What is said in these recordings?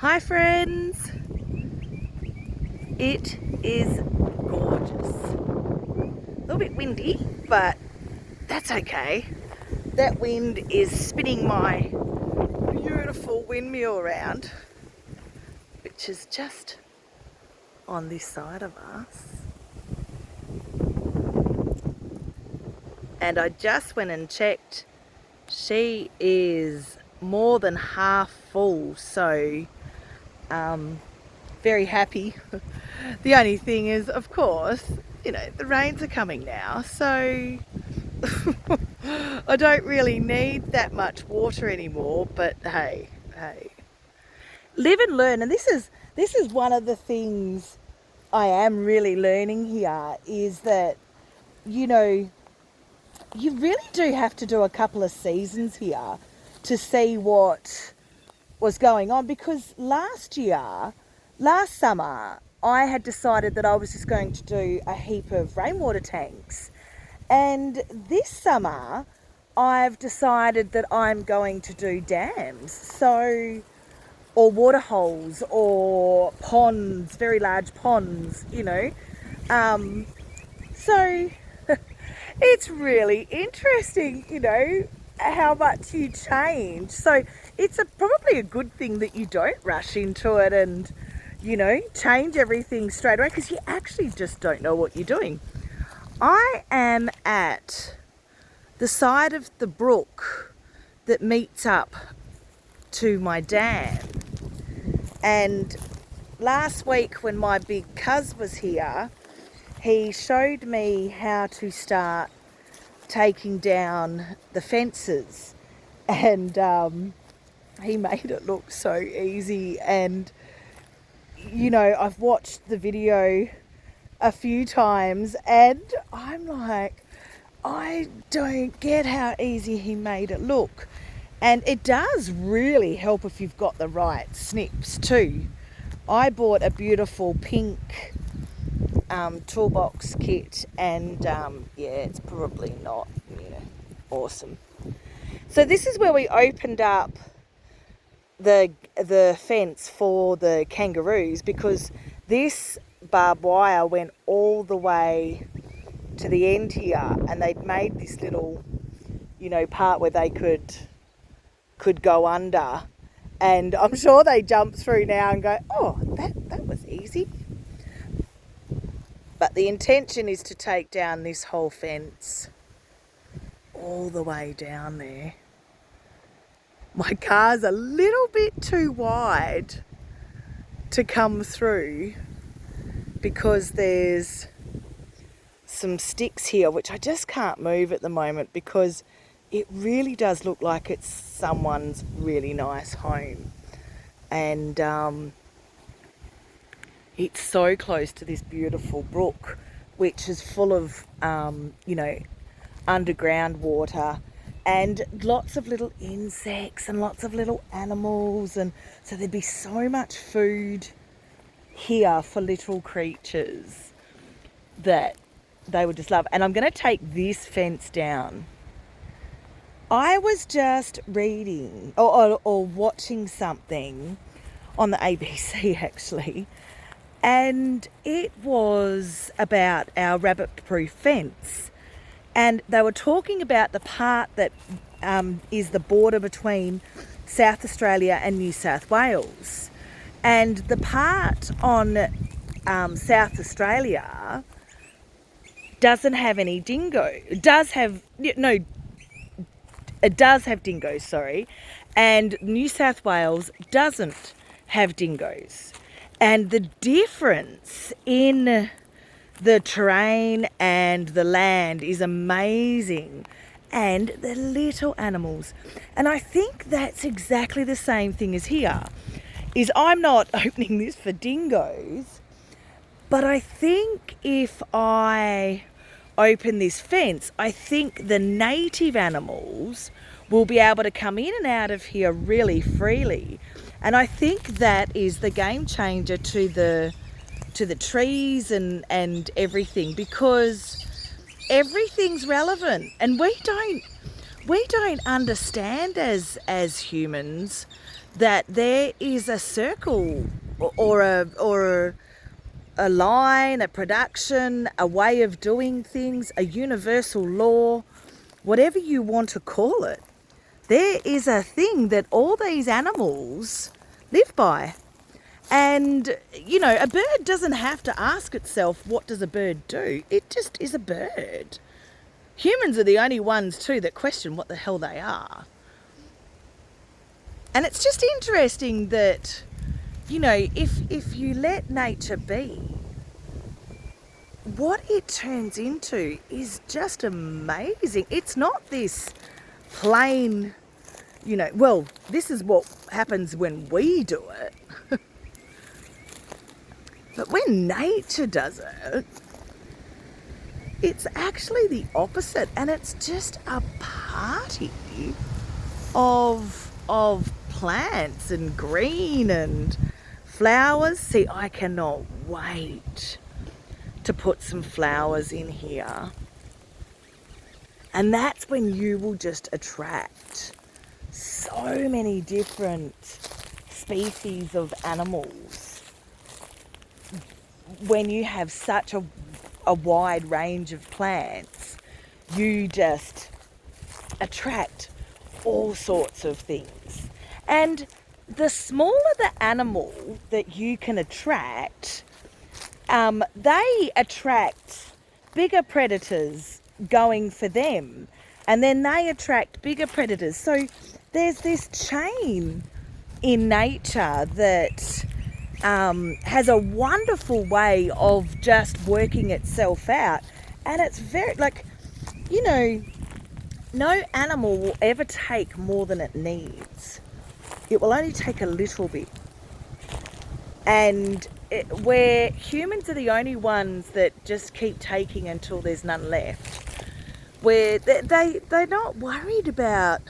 Hi friends, it is gorgeous. A little bit windy, but that's okay. That wind is spinning my beautiful windmill around, which is just on this side of us. And I just went and checked. She is more than half full, so very happy. The only thing is, of course, the rains are coming now, so I don't really need that much water anymore, but hey, live and learn. And this is one of the things I am really learning here, is that, you really do have to do a couple of seasons here to see what was going on, because last summer, I had decided that I was just going to do a heap of rainwater tanks. And this summer, I've decided that I'm going to do dams, or water holes, or ponds, very large ponds, So it's really interesting, how much you change. So it's probably a good thing that you don't rush into it and, change everything straight away, because you actually just don't know what you're doing. I am at the side of the brook that meets up to my dam. And last week when my big cuz was here, he showed me how to start taking down the fences, and he made it look so easy. And I've watched the video a few times and I'm like, I don't get how easy he made it look. And it does really help if you've got the right snips too. I bought a beautiful pink toolbox kit, and it's probably not awesome. So this is where we opened up the fence for the kangaroos, because this barbed wire went all the way to the end here, and they'd made this little part where they could go under, and I'm sure they jump through now and go, oh, that was easy. But the intention is to take down this whole fence all the way down there. My car's a little bit too wide to come through, because there's some sticks here which I just can't move at the moment, because it really does look like it's someone's really nice home. And it's so close to this beautiful brook, which is full of underground water, and lots of little insects and lots of little animals, and so there'd be so much food here for little creatures that they would just love. And I'm going to take this fence down. I was just reading or watching something on the ABC actually, and it was about our rabbit-proof fence. And they were talking about the part that is the border between South Australia and New South Wales. And the part on South Australia doesn't have any dingo. It does have dingoes, sorry. And New South Wales doesn't have dingoes. And the difference in the terrain and the land is amazing, and the little animals. And I think that's exactly the same thing as here, is I'm not opening this for dingoes, but I think if I open this fence, I think the native animals will be able to come in and out of here really freely. And I think that is the game changer to the trees and everything, because everything's relevant, and we don't understand as humans that there is a circle or a line, a production, a way of doing things, a universal law, whatever you want to call it. There is a thing that all these animals live by. And, you know, a bird doesn't have to ask itself, what does a bird do? It just is a bird. Humans are the only ones, too, that question what the hell they are. And it's just interesting that, you know, if you let nature be, what it turns into is just amazing. It's not this plain, you know, well, this is what happens when we do it. But when nature does it, it's actually the opposite, and it's just a party of plants and green and flowers. See, I cannot wait to put some flowers in here. And that's when you will just attract so many different species of animals. When you have such a wide range of plants, you just attract all sorts of things. And the smaller the animal that you can attract, they attract bigger predators going for them, and then they attract bigger predators. So there's this chain in nature that has a wonderful way of just working itself out. And it's very, like, you know, no animal will ever take more than it needs. It will only take a little bit. And where humans are the only ones that just keep taking until there's none left, where they're not worried about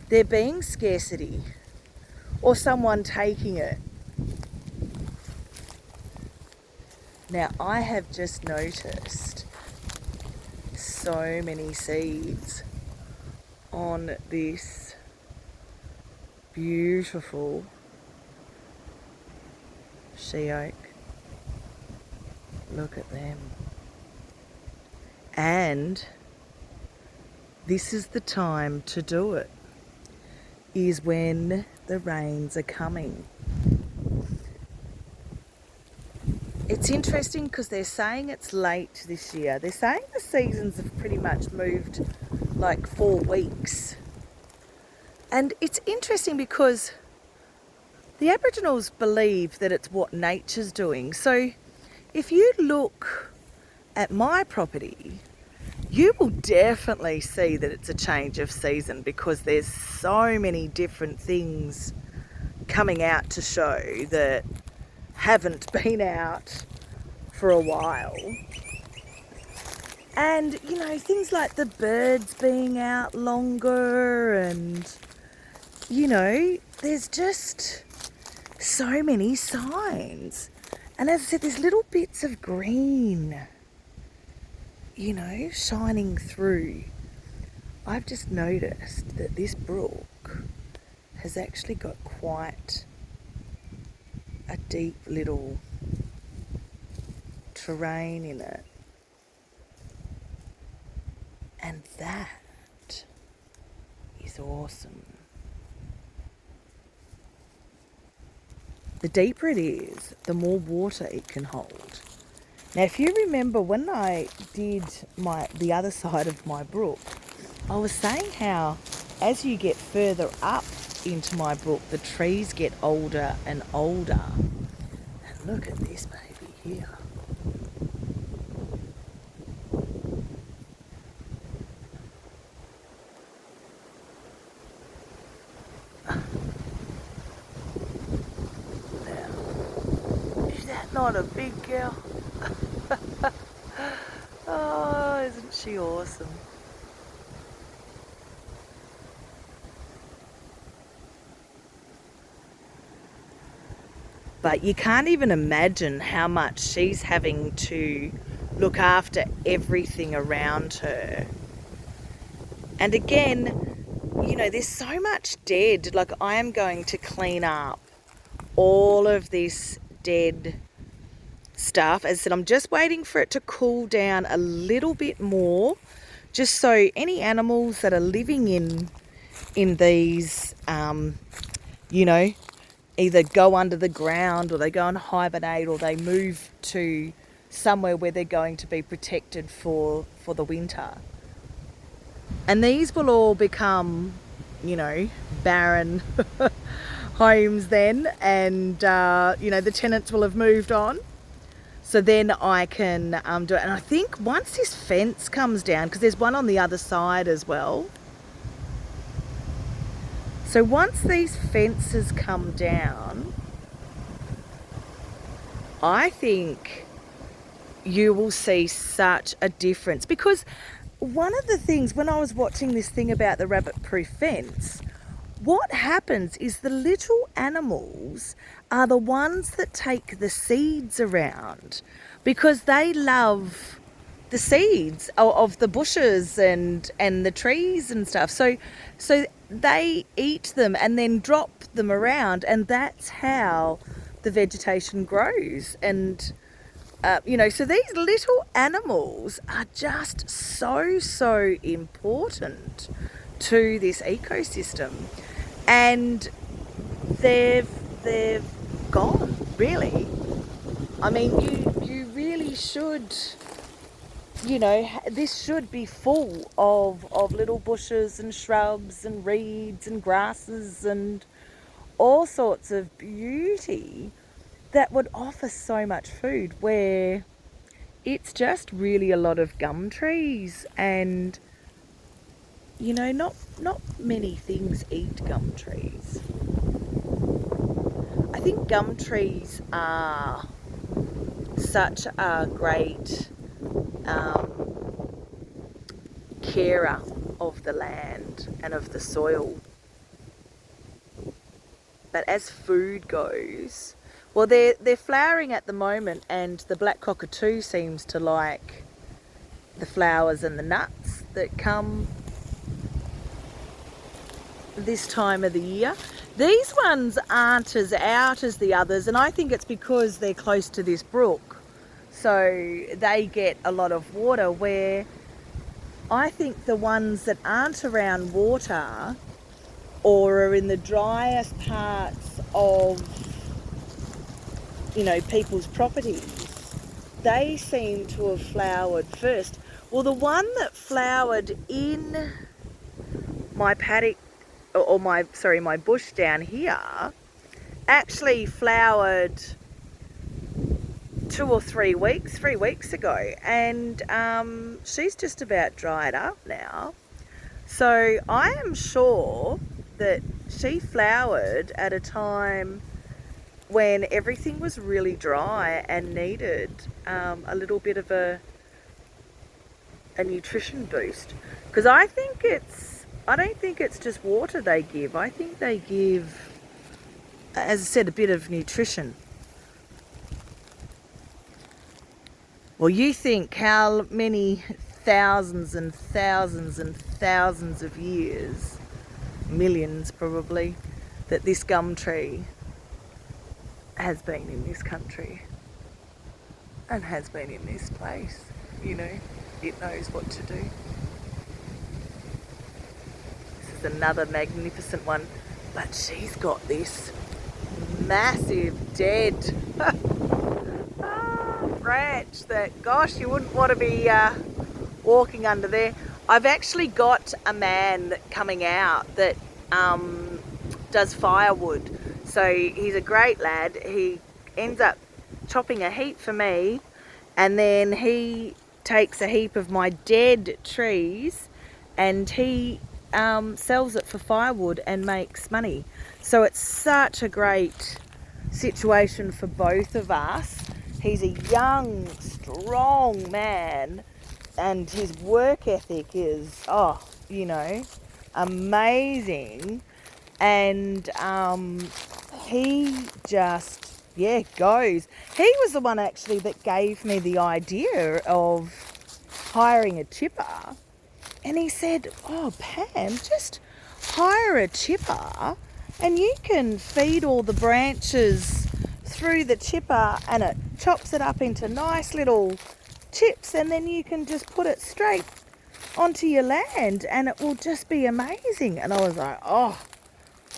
there being scarcity or someone taking it. Now, I have just noticed so many seeds on this beautiful she oak. Look at them. And this is the time to do it, is when the rains are coming. It's interesting because they're saying it's late this year. They're saying the seasons have pretty much moved like 4 weeks. And it's interesting because the Aboriginals believe that it's what nature's doing. So if you look at my property, you will definitely see that it's a change of season, because there's so many different things coming out to show that haven't been out for a while. And, you know, things like the birds being out longer, and, you know, there's just so many signs. And as I said, there's little bits of green, you know, shining through. I've just noticed that this brook has actually got quite a deep little terrain in it. And that is awesome. The deeper it is, the more water it can hold. Now, if you remember when I did the other side of my brook, I was saying how as you get further up into my brook, the trees get older and older. And look at this baby here. Now, is that not a big girl? Oh, isn't she awesome? But you can't even imagine how much she's having to look after everything around her. And again, you know, there's so much dead. Like, I am going to clean up all of this dead stuff. As I said, I'm just waiting for it to cool down a little bit more, just so any animals that are living in these, you know, either go under the ground or they go and hibernate or they move to somewhere where they're going to be protected for the winter. And these will all become, you know, barren homes then, and you know, the tenants will have moved on. So then I can do it. And I think once this fence comes down, because there's one on the other side as well. So once these fences come down, I think you will see such a difference. Because one of the things, when I was watching this thing about the rabbit-proof fence, what happens is the little animals are the ones that take the seeds around, because they love the seeds of the bushes and the trees and stuff. So they eat them and then drop them around, and that's how the vegetation grows. And you know, so these little animals are just so important to this ecosystem, and they've gone, really. I mean, you really should, you know, this should be full of little bushes and shrubs and reeds and grasses and all sorts of beauty that would offer so much food, where it's just really a lot of gum trees. And you know, not many things eat gum trees. I think gum trees are such a great carer of the land and of the soil. But as food goes, well, they're flowering at the moment, and the black cockatoo seems to like the flowers and the nuts that come this time of the year. These ones aren't as out as the others, and I think it's because they're close to this brook, so they get a lot of water, where I think the ones that aren't around water or are in the driest parts of, you know, people's properties, they seem to have flowered first. Well, the one that flowered in my paddock, or my bush down here, actually flowered 3 weeks ago, and she's just about dried up now. So I am sure that she flowered at a time when everything was really dry and needed a little bit of a nutrition boost. Because I don't think it's just water they give. I think they give, as I said, a bit of nutrition. Well, you think how many thousands and thousands and thousands of years, millions probably, that this gum tree has been in this country and has been in this place. You know, it knows what to do. This is another magnificent one, but she's got this massive dead branch that, gosh, you wouldn't want to be walking under there. I've actually got a man coming out that does firewood. So he's a great lad. He ends up chopping a heap for me, and then he takes a heap of my dead trees and he sells it for firewood and makes money. So it's such a great situation for both of us. He's a young, strong man, and his work ethic is, you know, amazing. And he just, goes. He was the one actually that gave me the idea of hiring a chipper. And he said, "Oh, Pam, just hire a chipper and you can feed all the branches through the chipper and it chops it up into nice little chips, and then you can just put it straight onto your land and it will just be amazing. And I was like, oh,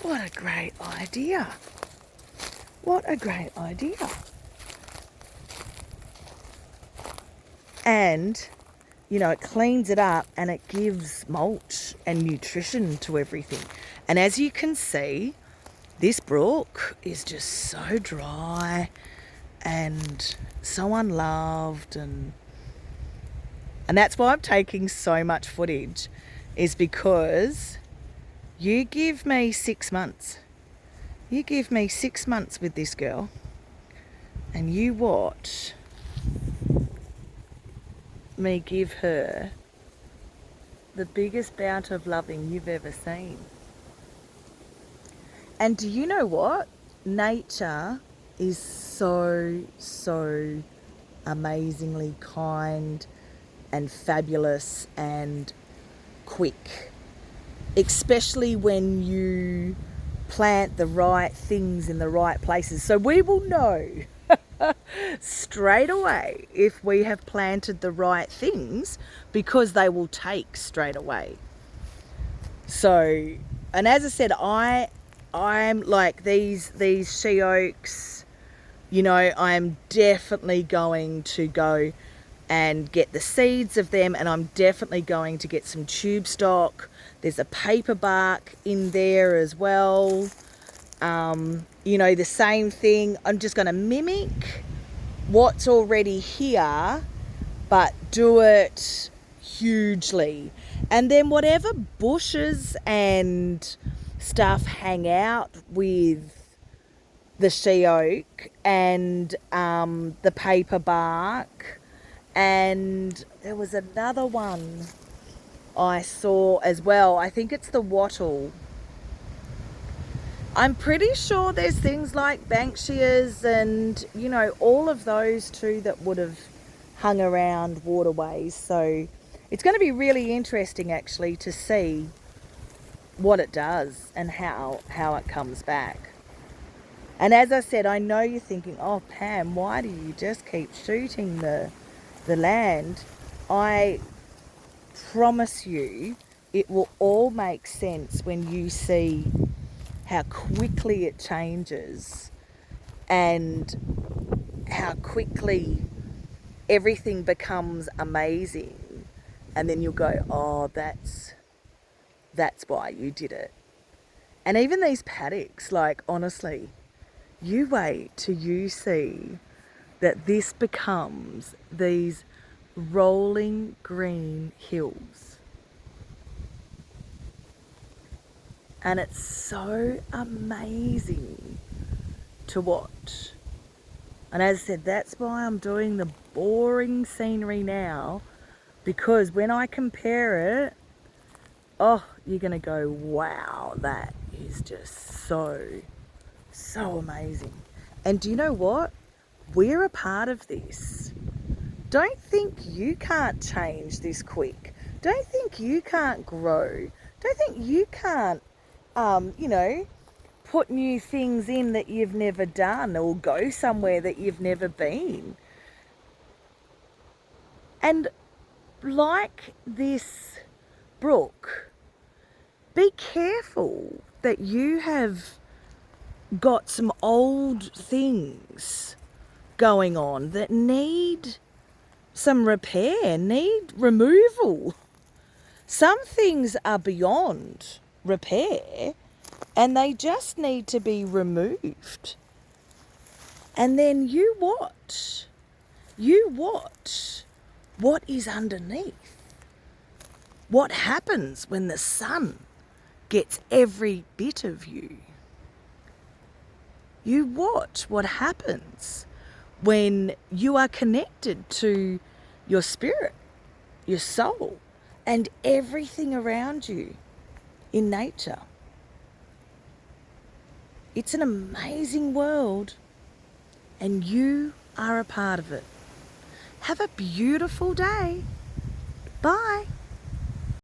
what a great idea. What a great idea. And, you know, it cleans it up and it gives mulch and nutrition to everything. And as you can see, this brook is just so dry and so unloved, and that's why I'm taking so much footage, is because you give me 6 months. You give me 6 months with this girl and you watch me give her the biggest bout of loving you've ever seen. And do you know what? Nature is so amazingly kind and fabulous and quick, especially when you plant the right things in the right places. So we will know straight away if we have planted the right things, because they will take straight away. So, and as I said, I'm like these she oaks, you know, I'm definitely going to go and get the seeds of them, and I'm definitely going to get some tube stock. There's a paper bark in there as well. You know, the same thing. I'm just going to mimic what's already here, but do it hugely. And then whatever bushes and stuff hang out with the she oak and the paper bark, and there was another one I saw as well. I think it's the wattle. I'm pretty sure there's things like banksias and, you know, all of those too that would have hung around waterways. So it's going to be really interesting actually to see what it does and how it comes back. And as I said, I know you're thinking, oh Pam, why do you just keep shooting the land? I promise you it will all make sense when you see how quickly it changes and how quickly everything becomes amazing. And then you'll go, oh, that's why you did it. And even these paddocks, like honestly, you wait till you see that this becomes these rolling green hills. And it's so amazing to watch. And as I said, that's why I'm doing the boring scenery now, because when I compare it, oh, you're going to go, wow, that is just so amazing. And do you know what? We're a part of this. Don't think you can't change this quick. Don't think you can't grow. Don't think you can't, you know, put new things in that you've never done, or go somewhere that you've never been. And like this brook, be careful that you have got some old things going on that need some repair, need removal. Some things are beyond repair and they just need to be removed. And then you watch what is underneath. What happens when the sun gets every bit of you. You watch what happens when you are connected to your spirit, your soul, and everything around you in nature. It's an amazing world, and you are a part of it. Have a beautiful day. Bye.